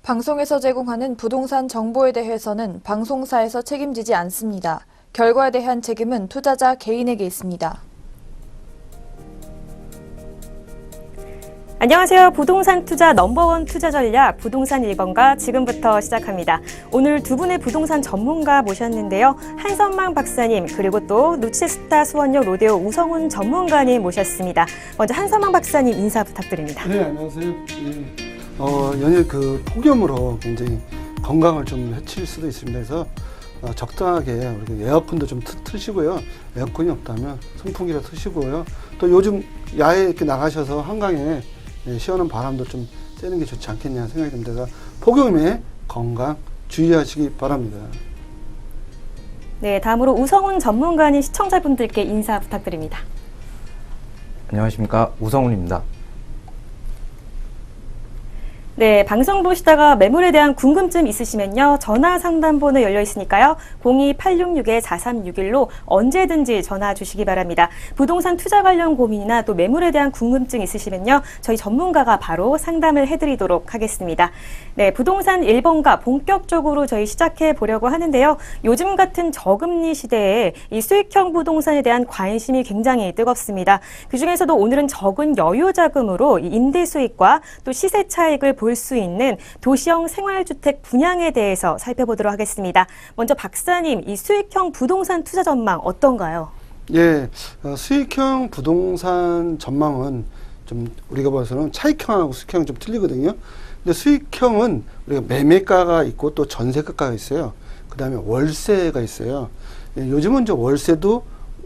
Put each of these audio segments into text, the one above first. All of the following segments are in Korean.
방송에서 제공하는 부동산 정보에 대해서는 방송사에서 책임지지 않습니다. 결과에 대한 책임은 투자자 개인에게 있습니다. 안녕하세요. 부동산 투자 넘버원 투자 전략 부동산 1번가 지금부터 시작합니다. 오늘 두 분의 부동산 전문가 모셨는데요. 한선망 박사님 그리고 또 누치스타 수원역 로데오 우성훈 전문가님 모셨습니다. 먼저 한선망 박사님 인사 부탁드립니다. 네, 안녕하세요. 네. 연일 폭염으로 굉장히 건강을 좀 해칠 수도 있습니다. 그래서 적당하게 우리 에어컨도 좀 트시고요. 에어컨이 없다면 선풍기를 트시고요. 또 요즘 야외 이렇게 나가셔서 한강에 시원한 바람도 좀 쐬는 게 좋지 않겠냐 생각이 듭니다. 그래서 폭염에 건강 주의하시기 바랍니다. 네, 다음으로 우성훈 전문가님 시청자분들께 인사 부탁드립니다. 안녕하십니까, 우성훈입니다. 네, 방송 보시다가 매물에 대한 궁금증 있으시면요. 전화 상담번호 열려 있으니까요. 02-866-4361로 언제든지 전화 주시기 바랍니다. 부동산 투자 관련 고민이나 또 매물에 대한 궁금증 있으시면요. 저희 전문가가 바로 상담을 해드리도록 하겠습니다. 네, 부동산 1번가 본격적으로 저희 시작해 보려고 하는데요. 요즘 같은 저금리 시대에 이 수익형 부동산에 대한 관심이 굉장히 뜨겁습니다. 그중에서도 오늘은 적은 여유 자금으로 이 임대 수익과 또 시세 차익을 볼 수 있는 도시형 생활주택 분양에 대해서 살펴보도록 하겠습니다. 먼저 박사님, 이 수익형 부동산 투자 전망 어떤가요? 예, 수익형 부동산 전망은 좀 우리가 봐서는 차익형하고 수익형은 좀 틀리거든요. 근데 수익형은 우리가 매매가가 있고 또 전세가가 있어요. 그 다음에 월세가 있어요. 예, 요즘은 저 월세도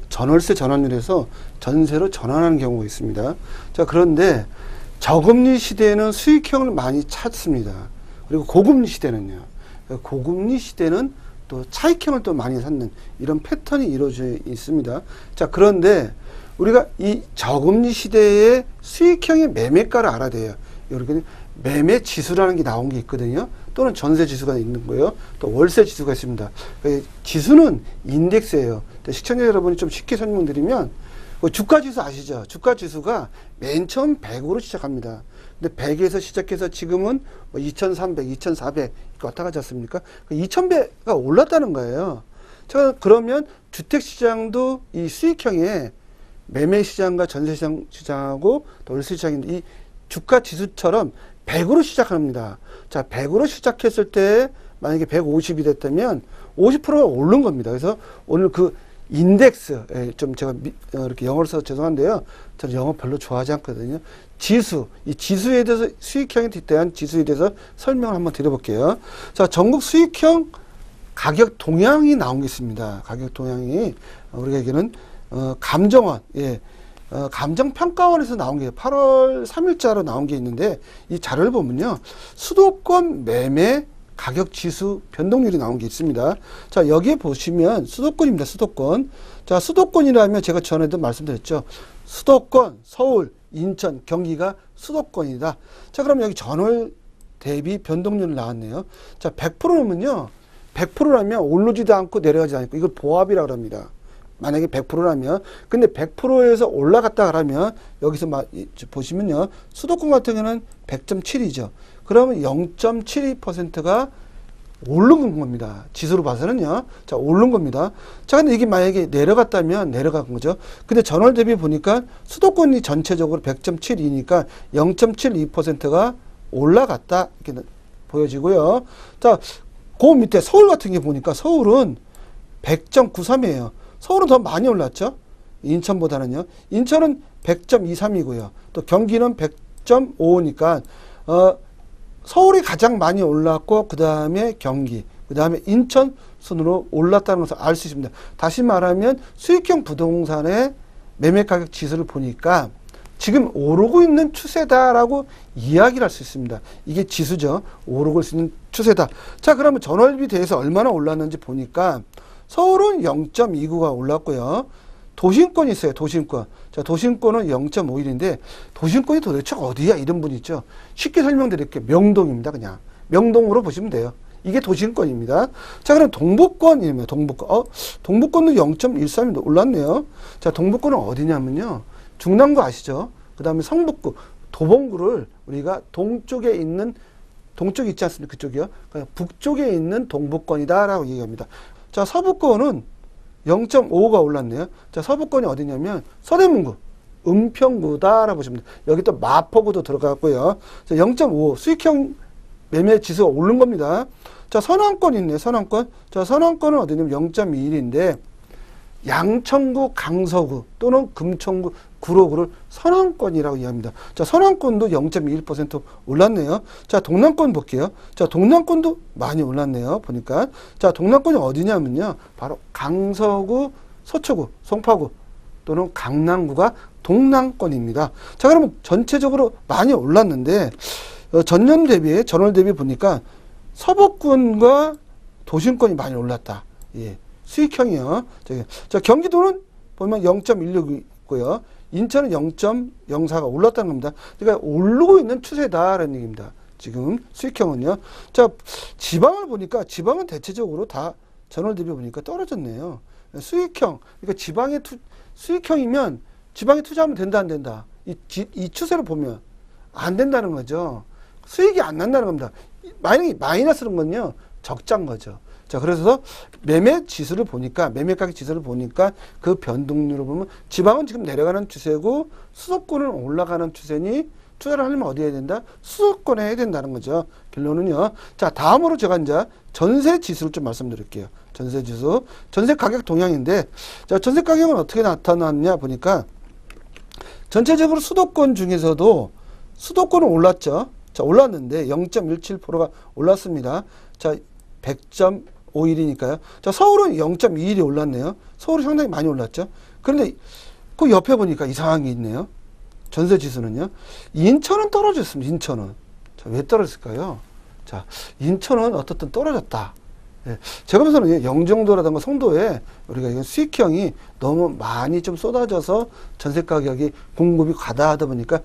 전월세 전환율에서 전세로 전환하는 경우가 있습니다. 자, 그런데 저금리 시대에는 수익형을 많이 찾습니다. 그리고 고금리 시대는요. 고금리 시대는 또 차익형을 또 많이 찾는 이런 패턴이 이루어져 있습니다. 자, 그런데 우리가 이 저금리 시대의 수익형의 매매가를 알아야 돼요. 이렇게 매매 지수라는 게 나온 게 있거든요. 또는 전세 지수가 있는 거예요. 또 월세 지수가 있습니다. 지수는 인덱스예요. 시청자 여러분이 좀 쉽게 설명드리면 주가 지수 아시죠? 주가 지수가 맨 처음 100으로 시작합니다. 근데 100에서 시작해서 지금은 2300, 2400 왔다 가지 않습니까? 2000배가 올랐다는 거예요. 자, 그러면 주택 시장도 이 수익형의 매매 시장과 전세 시장하고 또 월세 시장인데 이 주가 지수처럼 100으로 시작합니다. 자, 100으로 시작했을 때 만약에 150이 됐다면 50%가 오른 겁니다. 그래서 오늘 그 인덱스, 좀 제가 이렇게 영어를 써서 죄송한데요. 저는 영어 별로 좋아하지 않거든요. 지수, 이 지수에 대해서 수익형에 대한 지수에 대해서 설명을 한번 드려볼게요. 자, 전국 수익형 가격 동향이 나온 게 있습니다. 가격 동향이 우리가 얘기는 감정원, 감정평가원에서 나온 게 8월 3일자로 나온 게 있는데 이 자료를 보면요. 수도권 매매 가격 지수 변동률이 나온 게 있습니다. 자, 여기에 보시면 수도권입니다. 수도권. 자, 수도권이라면 제가 전에도 말씀드렸죠. 수도권, 서울, 인천, 경기가 수도권이다. 자, 그럼 여기 전월 대비 변동률 나왔네요. 자, 100%면요. 100%라면 오르지도 않고 내려가지 않고 이걸 보합이라고 합니다. 만약에 100%라면. 근데 100%에서 올라갔다 그러면 여기서 보시면요. 수도권 같은 경우는 100.7이죠. 그러면 0.72%가 오른 겁니다. 지수로 봐서는요. 자, 오른 겁니다. 자, 근데 이게 만약에 내려갔다면 내려간 거죠. 근데 전월 대비 보니까 수도권이 전체적으로 100.72니까 0.72%가 올라갔다. 이렇게 보여지고요. 자, 그 밑에 서울 같은 게 보니까 서울은 100.93이에요. 서울은 더 많이 올랐죠. 인천보다는요. 인천은 100.23이고요. 또 경기는 100.55니까 서울이 가장 많이 올랐고 그 다음에 경기, 그 다음에 인천 순으로 올랐다는 것을 알 수 있습니다. 다시 말하면 수익형 부동산의 매매가격 지수를 보니까 지금 오르고 있는 추세다라고 이야기를 할 수 있습니다. 이게 지수죠. 오르고 있는 추세다. 자, 그러면 전월비 대해서 얼마나 올랐는지 보니까 서울은 0.29가 올랐고요. 도심권이 있어요. 도심권. 자, 도심권은 0.51인데 도심권이 도대체 어디야? 이런 분 있죠. 쉽게 설명드릴게요. 명동입니다. 그냥. 명동으로 보시면 돼요. 이게 도심권입니다. 자, 그럼 동북권이면 동북권. 동북권도 0.13이 올랐네요. 자, 동북권은 어디냐면요. 중랑구 아시죠? 그 다음에 성북구, 도봉구를 우리가 동쪽에 있는 동쪽에 있지 않습니까? 그쪽이요. 그러니까 북쪽에 있는 동부권이다라고 얘기합니다. 자, 서부권은 0.5가 올랐네요. 자, 서부권이 어디냐면 서대문구, 은평구다라고 보시면 돼요. 여기 또 마포구도 들어갔고요. 자, 0.5 수익형 매매 지수가 오른 겁니다. 자, 서남권 있네요. 서남권. 자, 서남권은 어디냐면 0.21인데 양천구, 강서구 또는 금천구, 구로구를 서남권이라고 이해합니다. 자, 서남권도 0.21% 올랐네요. 자, 동남권 볼게요. 자, 동남권도 많이 올랐네요. 보니까. 자, 동남권이 어디냐면요. 바로 강서구, 서초구, 송파구 또는 강남구가 동남권입니다. 자, 그러면 전체적으로 많이 올랐는데 전년 대비, 전월 대비 보니까 서부권과 도심권이 많이 올랐다. 예. 수익형이요. 자, 경기도는 보면 0.16이 있고요. 인천은 0.04가 올랐다는 겁니다. 그러니까 오르고 있는 추세다라는 얘기입니다. 지금 수익형은요. 자, 지방을 보니까 지방은 대체적으로 다 전월 대비 보니까 떨어졌네요. 수익형, 그러니까 수익형이면 지방에 투자하면 된다 안 된다. 이 추세를 보면 안 된다는 거죠. 수익이 안 난다는 겁니다. 만약에 마이너스는 건요. 적자인 거죠. 자, 그래서 매매 지수를 보니까, 매매 가격 지수를 보니까 그 변동률을 보면 지방은 지금 내려가는 추세고 수도권은 올라가는 추세니 투자를 하려면 어디에 해야 된다? 수도권에 해야 된다는 거죠. 결론은요. 자, 다음으로 제가 이제 전세 지수를 좀 말씀드릴게요. 전세 지수. 전세 가격 동향인데, 자, 전세 가격은 어떻게 나타났냐 보니까 전체적으로 수도권 중에서도 수도권은 올랐죠. 자, 올랐는데 0.17%가 올랐습니다. 자, 100.51이니까요. 자, 서울은 0.21이 올랐네요. 서울이 상당히 많이 올랐죠. 그런데 그 옆에 보니까 이상한 게 있네요. 전세 지수는요. 인천은 떨어졌습니다. 인천은. 자, 왜 떨어졌을까요? 자, 인천은 어떻든 떨어졌다. 예. 제가 봐서는 영종도라든가 송도에 우리가 이건 수익형이 너무 많이 좀 쏟아져서 전세 가격이 공급이 과다하다 보니까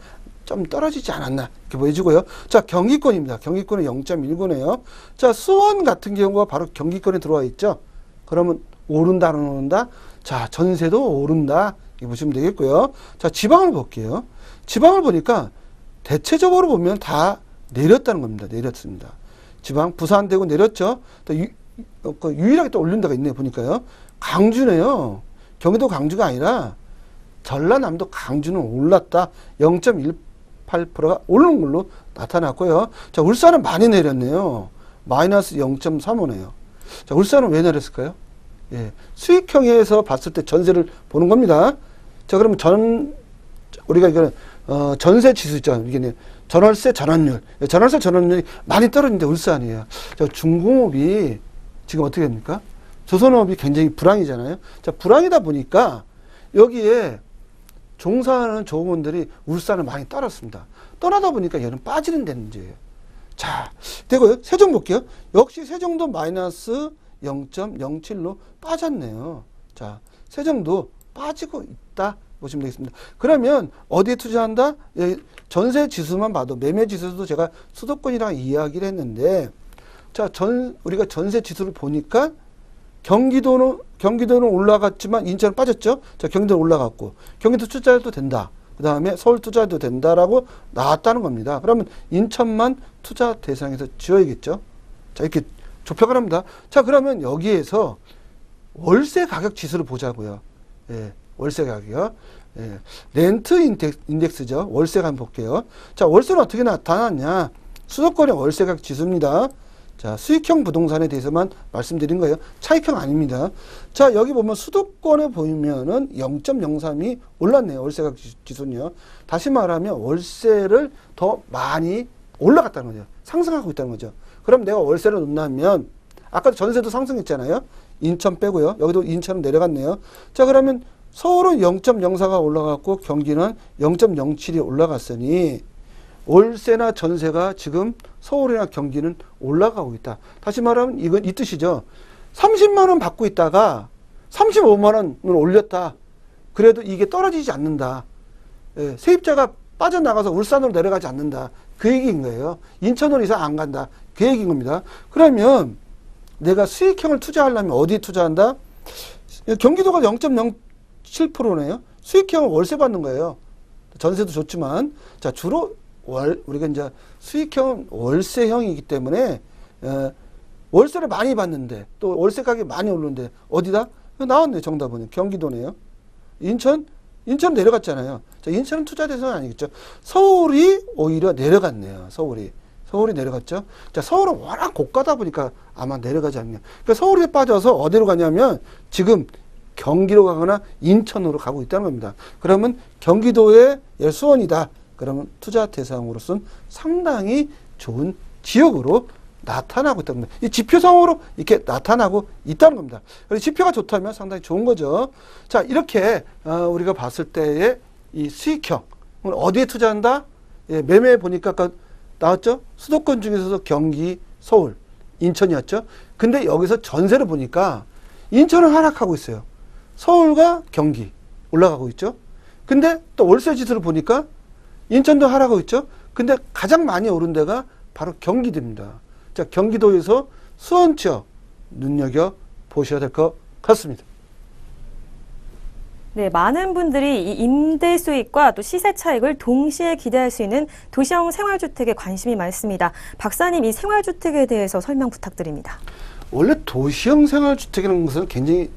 좀 떨어지지 않았나 이렇게 보여지고요. 자, 경기권입니다. 경기권은 0.19네요. 자, 수원 같은 경우가 바로 경기권에 들어와 있죠. 그러면 오른다 안 오른다? 자, 전세도 오른다 이렇게 보시면 되겠고요. 자, 지방을 볼게요. 지방을 보니까 대체적으로 보면 다 내렸다는 겁니다. 내렸습니다. 지방 부산 대구 내렸죠. 또 유일하게 또 올린 데가 있네요. 보니까요. 강주네요. 경기도 강주가 아니라 전라남도 강주는 올랐다. 0.18%가 오르는 걸로 나타났고요. 자, 울산은 많이 내렸네요. 마이너스 0.35네요. 자, 울산은 왜 내렸을까요? 예, 수익형에서 봤을 때 전세를 보는 겁니다. 자, 그러면 우리가 이거는 전세 지수 있죠. 이게 전월세 전환율. 전월세 전환율이 많이 떨어지는데 울산이에요. 자, 중공업이 지금 어떻게 됩니까? 조선업이 굉장히 불황이잖아요. 자, 불황이다 보니까 여기에 종사하는 조업원들이 울산을 많이 떨었습니다. 떠나다 보니까 얘는 빠지는 데는 문제예요. 자, 되고요. 세종 볼게요. 역시 세종도 마이너스 0.07로 빠졌네요. 자, 세종도 빠지고 있다 보시면 되겠습니다. 그러면 어디에 투자한다? 전세 지수만 봐도 매매 지수도 제가 수도권이랑 이야기를 했는데, 자, 우리가 전세 지수를 보니까 경기도는 올라갔지만 인천은 빠졌죠. 자, 경기도는 올라갔고 경기도 투자해도 된다. 그 다음에 서울 투자해도 된다라고 나왔다는 겁니다. 그러면 인천만 투자 대상에서 지어야겠죠. 자, 이렇게 좁혀가 합니다. 자, 그러면 여기에서 월세 가격 지수를 보자고요. 예, 월세 가격이요. 예, 렌트 인덱스죠. 월세가 한번 볼게요. 자, 월세는 어떻게 나타났냐? 수도권의 월세 가격 지수입니다. 자, 수익형 부동산에 대해서만 말씀드린 거예요. 차익형 아닙니다. 자, 여기 보면 수도권에 보이면은 0.03이 올랐네요. 월세가격 지수는요. 다시 말하면 월세를 더 많이 올라갔다는 거죠. 상승하고 있다는 거죠. 그럼 내가 월세를 놓는다면 아까 전세도 상승했잖아요. 인천 빼고요. 여기도 인천은 내려갔네요. 자, 그러면 서울은 0.04가 올라갔고 경기는 0.07이 올라갔으니 월세나 전세가 지금 서울이나 경기는 올라가고 있다. 다시 말하면 이건 이 뜻이죠. 30만 원 받고 있다가 35만 원을 올렸다. 그래도 이게 떨어지지 않는다. 예, 세입자가 빠져나가서 울산으로 내려가지 않는다. 그 얘기인 거예요. 인천으로 이상 안 간다. 그 얘기인 겁니다. 그러면 내가 수익형을 투자하려면 어디에 투자한다? 경기도가 0.07%네요. 수익형은 월세 받는 거예요. 전세도 좋지만. 자, 주로 우리가 이제 수익형은 월세형이기 때문에 월세를 많이 받는데 또 월세 가격이 많이 오르는데 어디다? 나왔네. 정답은 경기도네요. 인천 내려갔잖아요. 자, 인천은 투자 대상은 아니겠죠. 서울이 오히려 내려갔네요. 서울이 내려갔죠. 자, 서울은 워낙 고가다 보니까 아마 내려가지 않냐. 그러니까 서울에 빠져서 어디로 가냐면 지금 경기로 가거나 인천으로 가고 있다는 겁니다. 그러면 경기도의 수원이다. 그러면 투자 대상으로서는 상당히 좋은 지역으로 나타나고 있다는 겁니다. 이 지표상으로 이렇게 나타나고 있다는 겁니다. 그래서 지표가 좋다면 상당히 좋은 거죠. 자, 이렇게 우리가 봤을 때의 이 수익형 어디에 투자한다? 예, 매매 보니까 아까 나왔죠? 수도권 중에서도 경기, 서울, 인천이었죠. 근데 여기서 전세를 보니까 인천은 하락하고 있어요. 서울과 경기 올라가고 있죠. 근데 또 월세 지수를 보니까 인천도 하락하고 있죠. 근데 가장 많이 오른 데가 바로 경기도입니다. 자, 경기도에서 수원 지역 눈여겨 보셔야 될 것 같습니다. 네, 많은 분들이 이 임대 수익과 또 시세 차익을 동시에 기대할 수 있는 도시형 생활주택에 관심이 많습니다. 박사님, 이 생활주택에 대해서 설명 부탁드립니다. 원래 도시형 생활주택이라는 것은 굉장히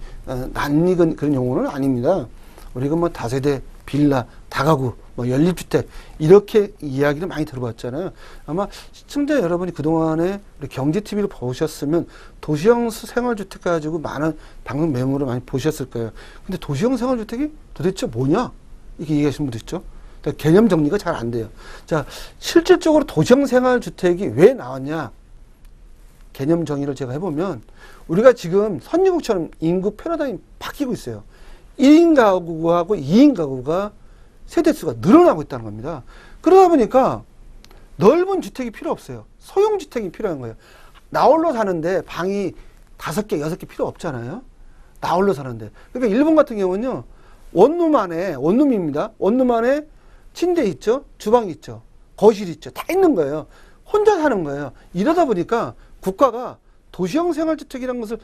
낯익은 그런 용어는 아닙니다. 우리가 뭐 다세대, 빌라, 다가구, 뭐 연립주택 이렇게 이야기를 많이 들어봤잖아요. 아마 시청자 여러분이 그동안에 우리 경제TV를 보셨으면 도시형 생활주택 가지고 많은 방송 매물을 많이 보셨을 거예요. 근데 도시형 생활주택이 도대체 뭐냐? 이렇게 얘기하시는 분들 있죠. 그러니까 개념 정리가 잘 안 돼요. 자, 실질적으로 도시형 생활주택이 왜 나왔냐? 개념 정의를 제가 해보면 우리가 지금 선진국처럼 인구 패러다임이 바뀌고 있어요. 1인 가구하고 2인 가구가 세대수가 늘어나고 있다는 겁니다. 그러다 보니까 넓은 주택이 필요 없어요. 소형 주택이 필요한 거예요. 나홀로 사는데 방이 5개, 6개 필요 없잖아요. 나홀로 사는데. 그러니까 일본 같은 경우는요. 원룸입니다. 원룸 안에 침대 있죠. 주방이 있죠. 거실 있죠. 다 있는 거예요. 혼자 사는 거예요. 이러다 보니까 국가가 도시형 생활주택이라는 것을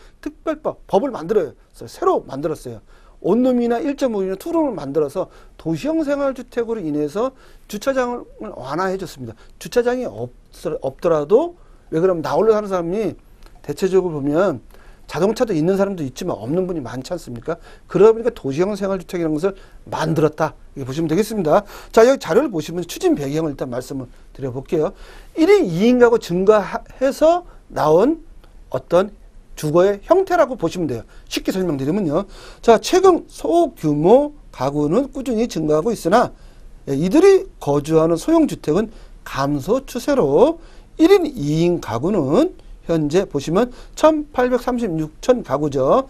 법을 만들어요. 새로 만들었어요. 원룸이나 1.5룸이나 투룸을 만들어서 도시형 생활주택으로 인해서 주차장을 완화해 줬습니다. 주차장이 없더라도 왜 그러면 나홀로 사는 사람이 대체적으로 보면 자동차도 있는 사람도 있지만 없는 분이 많지 않습니까? 그러다 보니까 도시형 생활주택이라는 것을 만들었다. 이렇게 보시면 되겠습니다. 자, 여기 자료를 보시면 추진 배경을 일단 말씀을 드려볼게요. 1인 2인 가구 증가해서 나온 어떤 주거의 형태라고 보시면 돼요. 쉽게 설명드리면요. 자, 최근 소규모 가구는 꾸준히 증가하고 있으나 이들이 거주하는 소형주택은 감소 추세로 1인 2인 가구는 현재 보시면 1836천 가구죠.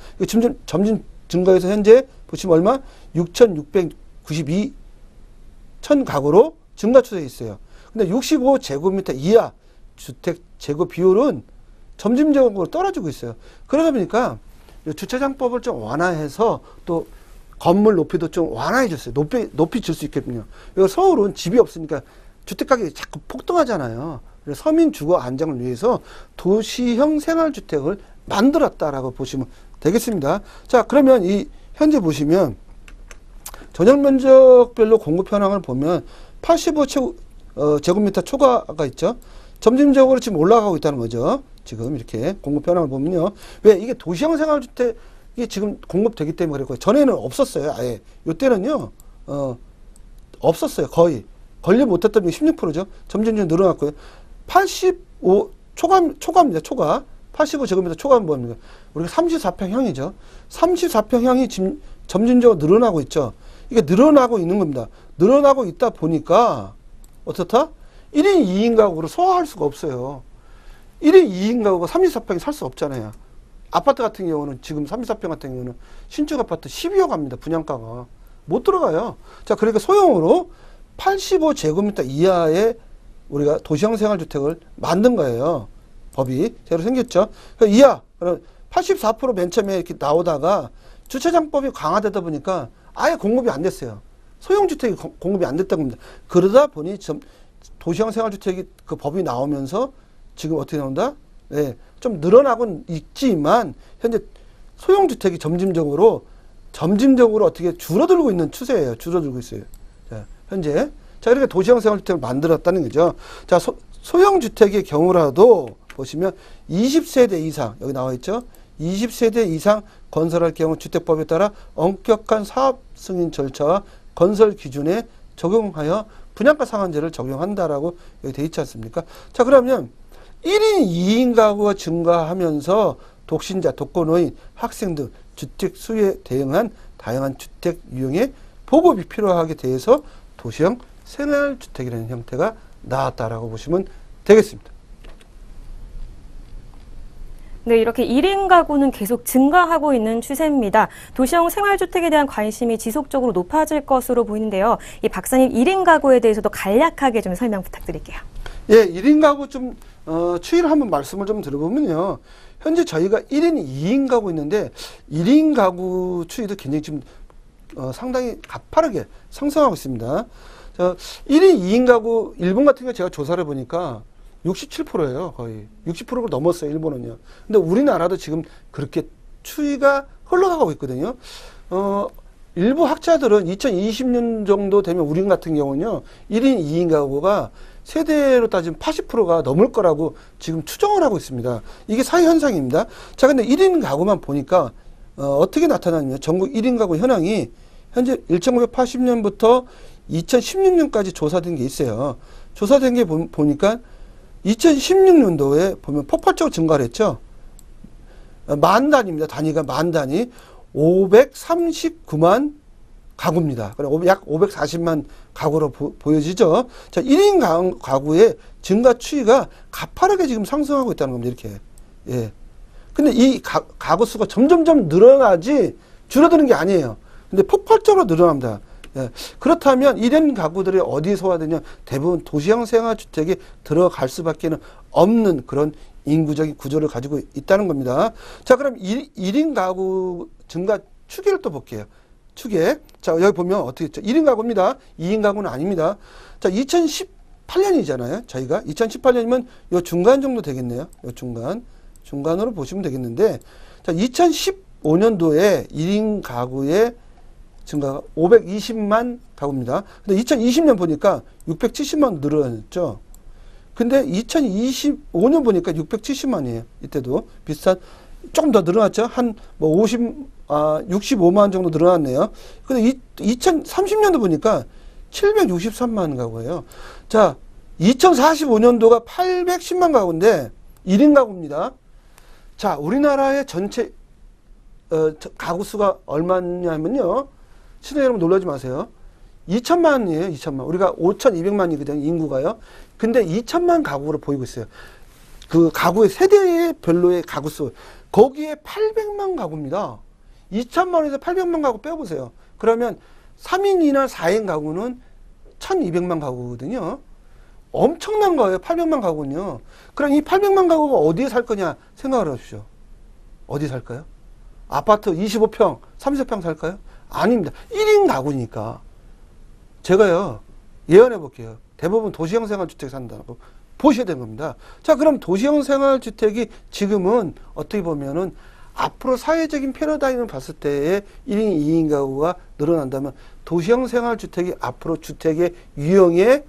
점점 증가해서 현재 보시면 얼마? 6692천 가구로 증가 추세에 있어요. 근데 65제곱미터 이하 주택 재고 비율은 점진적으로 떨어지고 있어요. 그러다 보니까 주차장법을 좀 완화해서 또 건물 높이도 좀 완화해 줬어요. 높이 줄 수 있겠군요. 그리고 서울은 집이 없으니까 주택 가격이 자꾸 폭등하잖아요. 그래서 서민 주거 안정을 위해서 도시형 생활주택을 만들었다라고 보시면 되겠습니다. 자, 그러면 이 현재 보시면 전용 면적별로 공급 현황을 보면 85제곱미터 초과가 있죠. 점진적으로 지금 올라가고 있다는 거죠. 지금 이렇게 공급 현황을 보면요. 왜 이게 도시형 생활주택이 지금 공급되기 때문에 그랬고요. 전에는 없었어요. 아예. 요때는요. 없었어요. 거의. 권리 못했던 게 16%죠. 점진적으로 늘어났고요. 초과입니다. 초과. 85제곱미터 초과는 뭡니까? 우리가 34평형이죠. 34평형이 지금 점진적으로 늘어나고 있죠. 이게 늘어나고 있는 겁니다. 늘어나고 있다 보니까 어떻다? 1인 2인 가구로 소화할 수가 없어요. 1인 2인 가구가 34평에 살 수 없잖아요. 아파트 같은 경우는 지금 34평 같은 경우는 신축 아파트 12억 갑니다. 분양가가. 못 들어가요. 자, 그러니까 소형으로 85제곱미터 이하의 우리가 도시형 생활주택을 만든 거예요. 법이 새로 생겼죠. 그러니까 이하, 84% 맨 처음에 이렇게 나오다가 주차장법이 강화되다 보니까 아예 공급이 안 됐어요. 소형주택이 공급이 안 됐다고 합니다. 그러다 보니 도시형 생활주택이 그 법이 나오면서 지금 어떻게 나온다? 네, 좀 늘어나고는 있지만 현재 소형주택이 점진적으로 어떻게 줄어들고 있는 추세예요. 줄어들고 있어요. 자, 현재 자, 이렇게 도시형 생활주택을 만들었다는 거죠. 자, 소형주택의 경우라도 보시면 20세대 이상, 여기 나와 있죠. 20세대 이상 건설할 경우 주택법에 따라 엄격한 사업 승인 절차와 건설 기준에 적용하여 분양가 상한제를 적용한다라고 여기 돼 있지 않습니까? 자, 그러면 1인 2인 가구가 증가하면서 독신자, 독거노인, 학생 등 주택 수요에 대응한 다양한 주택 유형의 보급이 필요하게 돼서 도시형 생활주택이라는 형태가 나왔다라고 보시면 되겠습니다. 네, 이렇게 1인 가구는 계속 증가하고 있는 추세입니다. 도시형 생활주택에 대한 관심이 지속적으로 높아질 것으로 보이는데요. 이 박사님 1인 가구에 대해서도 간략하게 좀 설명 부탁드릴게요. 예, 1인 가구 좀 추이를 한번 말씀을 좀 들어보면요. 현재 저희가 1인, 2인 가구 있는데 1인 가구 추이도 굉장히 지금 상당히 가파르게 상승하고 있습니다. 1인, 2인 가구 일본 같은 경우 제가 조사를 보니까 67%예요. 거의 60%가 넘었어요. 일본은요. 근데 우리나라도 지금 그렇게 추이가 흘러가고 있거든요. 일부 학자들은 2020년 정도 되면 우리 같은 경우는요. 1인, 2인 가구가 세대로 따지면 80%가 넘을 거라고 지금 추정을 하고 있습니다. 이게 사회 현상입니다. 자, 근데 1인 가구만 보니까 어떻게 나타나냐면 전국 1인 가구 현황이 현재 1980년부터 2016년까지 조사된 게 있어요. 조사된 게 보니까 2016년도에 보면 폭발적으로 증가를 했죠. 만 단위입니다. 단위가 만 단위. 539만 가구입니다. 약 540만 가구로 보여지죠. 자, 1인 가구의 증가 추이가 가파르게 지금 상승하고 있다는 겁니다. 이렇게. 예. 근데 이 가구 수가 점점점 늘어나지 줄어드는 게 아니에요. 근데 폭발적으로 늘어납니다. 예. 그렇다면 1인 가구들이 어디에 소화되냐? 대부분 도시형 생활주택에 들어갈 수밖에 없는 그런 인구적인 구조를 가지고 있다는 겁니다. 자, 그럼 1인 가구 증가 추계를 또 볼게요. 추계. 자, 여기 보면 어떻게 했죠? 1인 가구입니다. 2인 가구는 아닙니다. 자, 2018년이잖아요. 저희가 2018년이면 요 중간 정도 되겠네요. 요 중간으로 보시면 되겠는데, 자, 2015년도에 1인 가구의 증가가 520만 가구입니다. 근데 2020년 보니까 670만 늘어났죠. 근데 2025년 보니까 670만이에요. 이때도 비슷한, 조금 더 늘어났죠. 한 뭐 65만 정도 늘어났네요. 근데 2030년도 보니까 763만 가구예요. 자, 2045년도가 810만 가구인데 1인 가구입니다. 자, 우리나라의 전체 가구 수가 얼마냐면요. 시청자 여러분 놀라지 마세요. 2천만이에요. 2천만. 우리가 5,200만이거든요. 인구가요. 근데 2천만 가구로 보이고 있어요. 그 가구의 세대별로의 가구 수. 거기에 800만 가구입니다. 2천만에서 800만 가구 빼보세요. 그러면 3인이나 4인 가구는 1,200만 가구거든요. 엄청난 거예요. 800만 가구는요. 그럼 이 800만 가구가 어디에 살 거냐 생각을 해보십시오. 어디 살까요? 아파트 25평, 30평 살까요? 아닙니다. 1인 가구니까. 제가요, 예언해 볼게요. 대부분 도시형 생활주택 산다고 보셔야 되는 겁니다. 자, 그럼 도시형 생활주택이 지금은 어떻게 보면은 앞으로 사회적인 패러다임을 봤을 때에 1인, 2인 가구가 늘어난다면 도시형 생활주택이 앞으로 주택의 유형의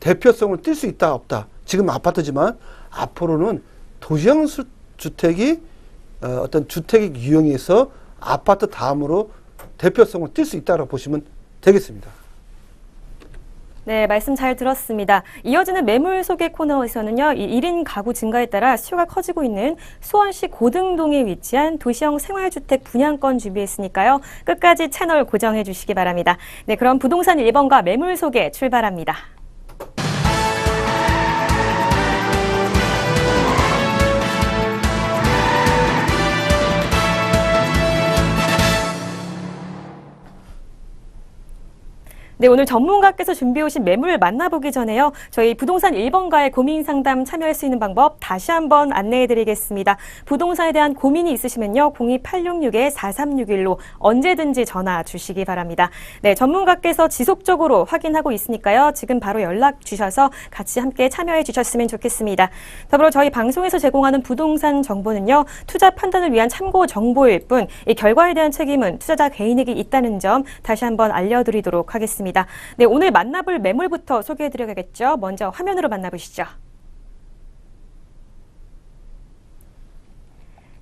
대표성을 띨 수 있다, 없다. 지금 아파트지만 앞으로는 도시형 주택이 어떤 주택의 유형에서 아파트 다음으로 대표성을 띨 수 있다고 보시면 되겠습니다. 네, 말씀 잘 들었습니다. 이어지는 매물 소개 코너에서는요, 이 1인 가구 증가에 따라 수요가 커지고 있는 수원시 고등동에 위치한 도시형 생활주택 분양권 준비했으니까요. 끝까지 채널 고정해 주시기 바랍니다. 네, 그럼 부동산 1번가 매물 소개 출발합니다. 네, 오늘 전문가께서 준비해 오신 매물을 만나보기 전에요. 저희 부동산 1번가의 고민 상담 참여할 수 있는 방법 다시 한번 안내해 드리겠습니다. 부동산에 대한 고민이 있으시면요. 02866-4361로 언제든지 전화 주시기 바랍니다. 네, 전문가께서 지속적으로 확인하고 있으니까요. 지금 바로 연락 주셔서 같이 함께 참여해 주셨으면 좋겠습니다. 더불어 저희 방송에서 제공하는 부동산 정보는요. 투자 판단을 위한 참고 정보일 뿐 이 결과에 대한 책임은 투자자 개인에게 있다는 점 다시 한번 알려드리도록 하겠습니다. 알아보겠습니다. 네, 오늘 만나볼 매물부터 소개해드려야겠죠. 먼저 화면으로 만나보시죠.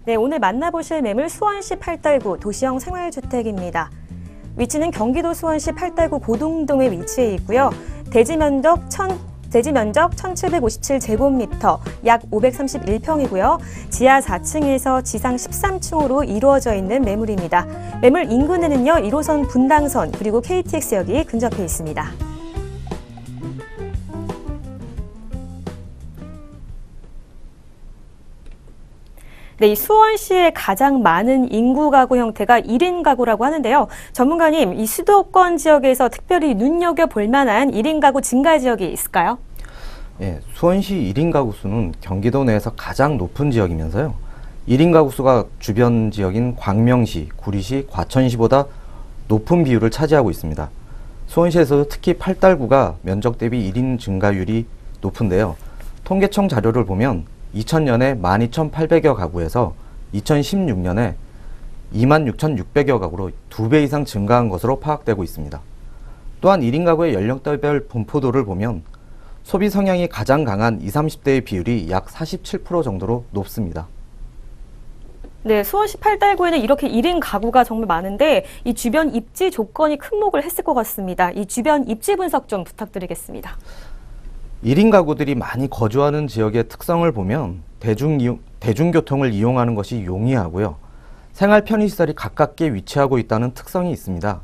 네, 오늘 만나보실 매물 수원시 8달구 도시형 생활주택입니다. 위치는 경기도 수원시 8달구 고동동에 위치해 있고요. 대지 면적 1757제곱미터, 약 531평이고요. 지하 4층에서 지상 13층으로 이루어져 있는 매물입니다. 매물 인근에는요, 1호선 분당선 그리고 KTX역이 근접해 있습니다. 네, 이 수원시에 가장 많은 인구 가구 형태가 1인 가구라고 하는데요. 전문가님, 이 수도권 지역에서 특별히 눈여겨볼 만한 1인 가구 증가 지역이 있을까요? 예, 수원시 1인 가구 수는 경기도 내에서 가장 높은 지역이면서요. 1인 가구 수가 주변 지역인 광명시, 구리시, 과천시보다 높은 비율을 차지하고 있습니다. 수원시에서 특히 8달구가 면적 대비 1인 증가율이 높은데요. 통계청 자료를 보면 2000년에 12,800여 가구에서 2016년에 26,600여 가구로 2배 이상 증가한 것으로 파악되고 있습니다. 또한 1인 가구의 연령대별 분포도를 보면 소비 성향이 가장 강한 20, 30대의 비율이 약 47% 정도로 높습니다. 네, 수원시 8달구에는 이렇게 1인 가구가 정말 많은데 이 주변 입지 조건이 큰 목을 했을 것 같습니다. 이 주변 입지 분석 좀 부탁드리겠습니다. 1인 가구들이 많이 거주하는 지역의 특성을 보면 대중교통을 이용하는 것이 용이하고요. 생활 편의시설이 가깝게 위치하고 있다는 특성이 있습니다.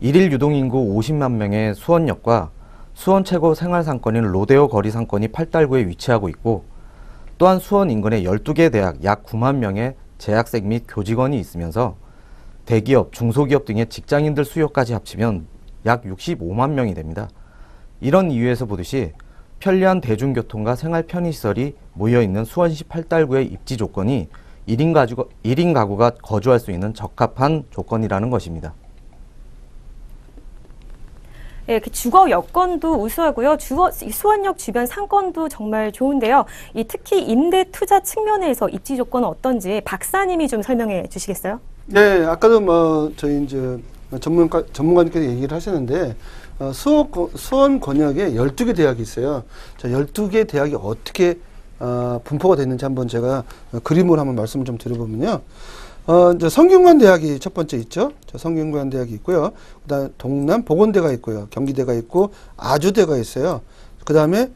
1일 유동인구 50만 명의 수원역과 수원 최고 생활상권인 로데오 거리 상권이 8달구에 위치하고 있고, 또한 수원 인근에 12개 대학 약 9만 명의 재학생 및 교직원이 있으면서 대기업, 중소기업 등의 직장인들 수요까지 합치면 약 65만 명이 됩니다. 이런 이유에서 보듯이 편리한 대중교통과 생활 편의시설이 모여있는 수원시 8달구의 입지 조건이 1인 가구가 거주할 수 있는 적합한 조건이라는 것입니다. 네, 주거 여건도 우수하고요. 수원역 주변 상권도 정말 좋은데요. 특히 임대 투자 측면에서 입지 조건은 어떤지 박사님이 좀 설명해 주시겠어요? 네, 아까도 저희 이제 전문가님께서 얘기를 하셨는데, 수원 권역에 12개 대학이 있어요. 자, 12개 대학이 어떻게 분포가 됐는지 한번 제가 그림으로 한번 말씀을 좀 드려보면요. 이제 성균관 대학이 첫 번째 있죠. 자, 성균관 대학이 있고요. 그다음에 동남 보건대가 있고요. 경기대가 있고 아주대가 있어요. 그다음에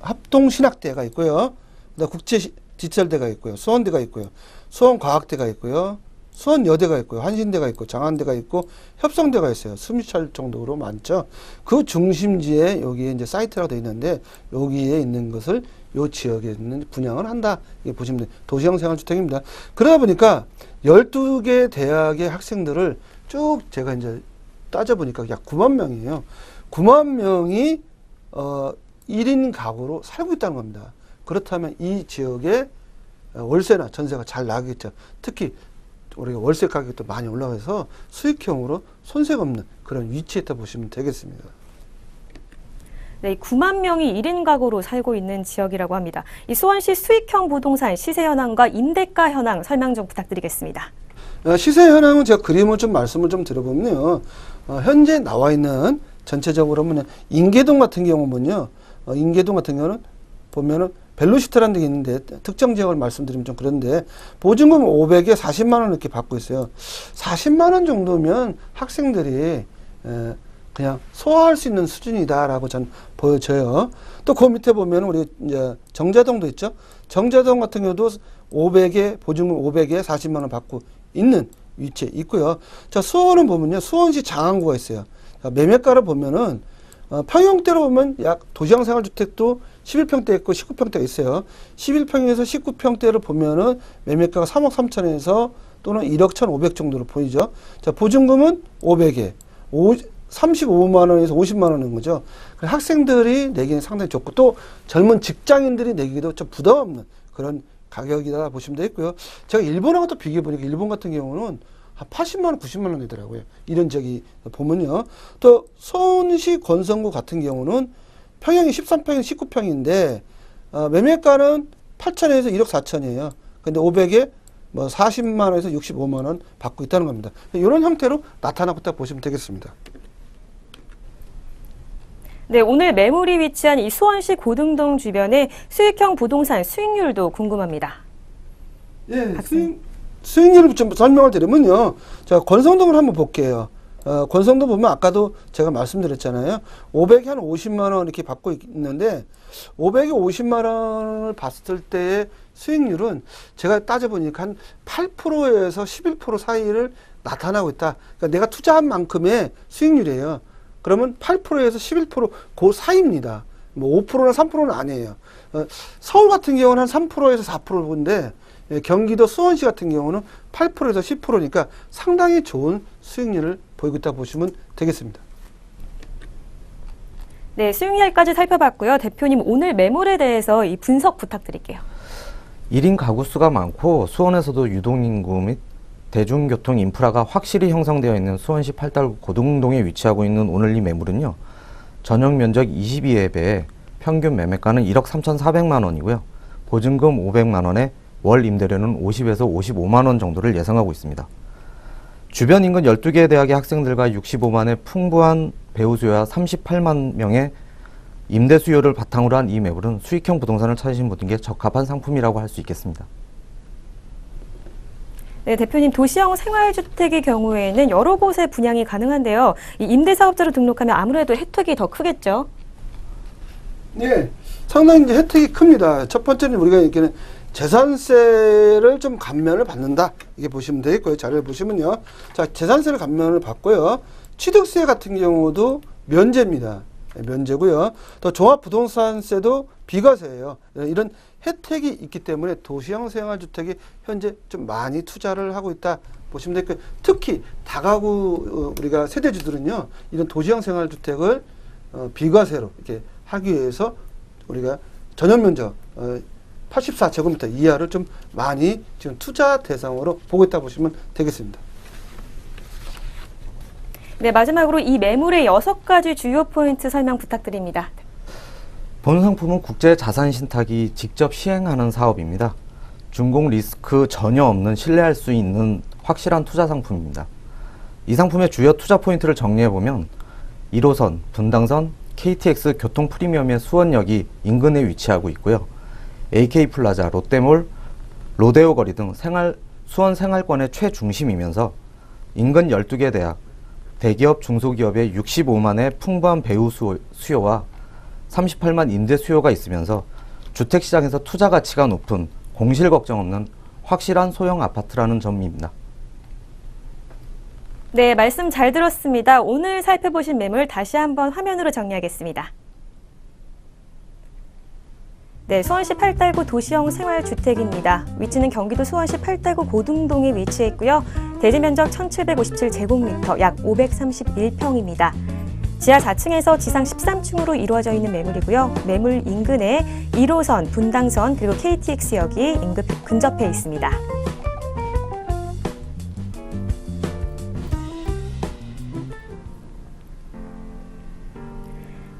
합동신학대가 있고요. 그다음 국제디지털대가 있고요. 수원대가 있고요. 수원과학대가 있고요. 수원여대가 있고요. 한신대가 있고 장안대가 있고 협성대가 있어요. 숨이 찰 정도로 많죠. 그 중심지에 여기에 이제 사이트라고 되어 있는데 여기에 있는 것을 요 지역에 있는 분양을 한다. 이게 보시면 돼요. 도시형 생활주택입니다. 그러다 보니까 12개 대학의 학생들을 쭉 제가 이제 따져보니까 약 9만 명이에요. 9만 명이 1인 가구로 살고 있다는 겁니다. 그렇다면 이 지역에 월세나 전세가 잘 나가겠죠. 특히 우리가 월세 가격이 또 많이 올라가서 수익형으로 손색 없는 그런 위치에 있다 보시면 되겠습니다. 네, 9만 명이 1인 가구로 살고 있는 지역이라고 합니다. 이 수원시 수익형 부동산 시세 현황과 임대가 현황 설명 좀 부탁드리겠습니다. 시세 현황은 제가 그림을 좀 말씀을 좀 드려보면요. 현재 나와 있는 전체적으로 보면 인계동 같은 경우는요. 인계동 같은 경우는 보면은 벨로시트라는 데 있는데 특정 지역을 말씀드리면 좀 그런데 보증금 500에 40만 원 이렇게 받고 있어요. 40만 원 정도면 학생들이 그냥 소화할 수 있는 수준이다라고 전 보여져요. 또 그 밑에 보면 우리 이제 정자동도 있죠. 정자동 같은 경우도 500에 보증금 500에 40만 원 받고 있는 위치에 있고요. 자, 수원은 보면요. 수원시 장안구가 있어요. 자, 매매가를 보면은 평형대로 보면 약 도시형 생활주택도 11평대 있고 19평대가 있어요. 11평에서 19평대를 보면은 매매가가 3억 3천에서 또는 1억 1,500 정도로 보이죠. 자, 보증금은 500에 35만 원에서 50만 원인 거죠. 학생들이 내기는 상당히 좋고 또 젊은 직장인들이 내기도 좀 부담 없는 그런 가격이다 보시면 되겠고요. 제가 일본하고 또 비교해 보니까 일본 같은 경우는 한 80만 원, 90만 원 되더라고요. 이런 저기 보면요. 또 서울시 권성구 같은 경우는 평형이 13평에서 19평인데 매매가는 8천에서 1억 4천이에요. 근데 500에 뭐 40만 원에서 65만 원 받고 있다는 겁니다. 이런 형태로 나타나고 있다 보시면 되겠습니다. 네, 오늘 매물이 위치한 이 수원시 고등동 주변의 수익형 부동산 수익률도 궁금합니다. 예, 수익률을 좀 설명을 드리면요. 자, 권성동을 한번 볼게요. 권성동 보면 아까도 제가 말씀드렸잖아요. 500에 한 50만 원 이렇게 받고 있는데 500에 50만 원을 봤을 때의 수익률은 제가 따져보니까 한 8%에서 11% 사이를 나타나고 있다. 그러니까 내가 투자한 만큼의 수익률이에요. 그러면 8%에서 11%그 사이입니다. 뭐 5%나 3%는 아니에요. 서울 같은 경우는 한 3%에서 4%인데 경기도 수원시 같은 경우는 8%에서 10%니까 상당히 좋은 수익률을 보이고 있다고 보시면 되겠습니다. 네, 수익률까지 살펴봤고요. 대표님, 오늘 매물에 대해서 이 분석 부탁드릴게요. 1인 가구 수가 많고 수원에서도 유동인구 및 대중교통 인프라가 확실히 형성되어 있는 수원시 팔달구 고등동에 위치하고 있는 오늘 이 매물은요. 전용 면적 22회배에 평균 매매가는 1억 3,400만 원이고요. 보증금 500만 원에 월 임대료는 50에서 55만 원 정도를 예상하고 있습니다. 주변 인근 12개의 대학의 학생들과 65만의 풍부한 배우 수요와 38만 명의 임대 수요를 바탕으로 한 이 매물은 수익형 부동산을 찾으신 분들께 적합한 상품이라고 할 수 있겠습니다. 네, 대표님, 도시형 생활주택의 경우에는 여러 곳에 분양이 가능한데요. 이 임대사업자로 등록하면 아무래도 혜택이 더 크겠죠? 네, 상당히 이제 혜택이 큽니다. 첫 번째는 우리가 이렇게는 재산세를 좀 감면을 받는다. 이게 보시면 되겠고요. 자료를 보시면요. 자, 재산세를 감면을 받고요. 취득세 같은 경우도 면제입니다. 면제고요. 또 종합부동산세도 비과세예요. 이런 혜택이 있기 때문에 도시형 생활주택이 현재 좀 많이 투자를 하고 있다 보시면 되겠고요. 특히 다가구 우리가 세대주들은요. 이런 도시형 생활주택을 비과세로 이렇게 하기 위해서 우리가 전용면적 84제곱미터 이하를 좀 많이 지금 투자 대상으로 보고 있다 보시면 되겠습니다. 네, 마지막으로 이 매물의 6가지 주요 포인트 설명 부탁드립니다. 본 상품은 국제 자산 신탁이 직접 시행하는 사업입니다. 준공 리스크 전혀 없는 신뢰할 수 있는 확실한 투자 상품입니다. 이 상품의 주요 투자 포인트를 정리해보면 1호선, 분당선, KTX 교통 프리미엄의 수원역이 인근에 위치하고 있고요. AK플라자, 롯데몰, 로데오 거리 등 수원 생활권의 최중심이면서 인근 12개 대학, 대기업, 중소기업의 65만의 풍부한 배우 수요와 38만 임대 수요가 있으면서 주택시장에서 투자 가치가 높은 공실 걱정 없는 확실한 소형 아파트라는 점입니다. 네, 말씀 잘 들었습니다. 오늘 살펴보신 매물 다시 한번 화면으로 정리하겠습니다. 네, 수원시 팔달구 도시형 생활주택입니다. 위치는 경기도 수원시 팔달구 고등동에 위치해 있고요. 대지면적 1757제곱미터, 약 531평입니다. 지하 4층에서 지상 13층으로 이루어져 있는 매물이고요. 매물 인근에 1호선, 분당선, 그리고 KTX역이 근접해 있습니다.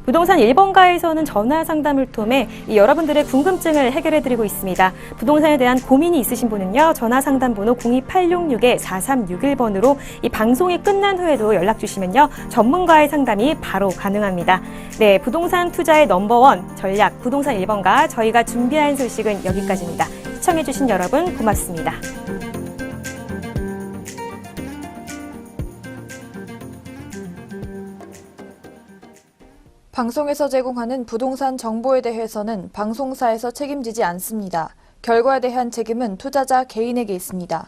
부동산 1번가에서는 전화 상담을 통해 여러분들의 궁금증을 해결해드리고 있습니다. 부동산에 대한 고민이 있으신 분은요. 전화 상담 번호 02866-4361번으로 이 방송이 끝난 후에도 연락 주시면요. 전문가의 상담이 바로 가능합니다. 네, 부동산 투자의 넘버원 전략 부동산 1번가 저희가 준비한 소식은 여기까지입니다. 시청해주신 여러분 고맙습니다. 방송에서 제공하는 부동산 정보에 대해서는 방송사에서 책임지지 않습니다. 결과에 대한 책임은 투자자 개인에게 있습니다.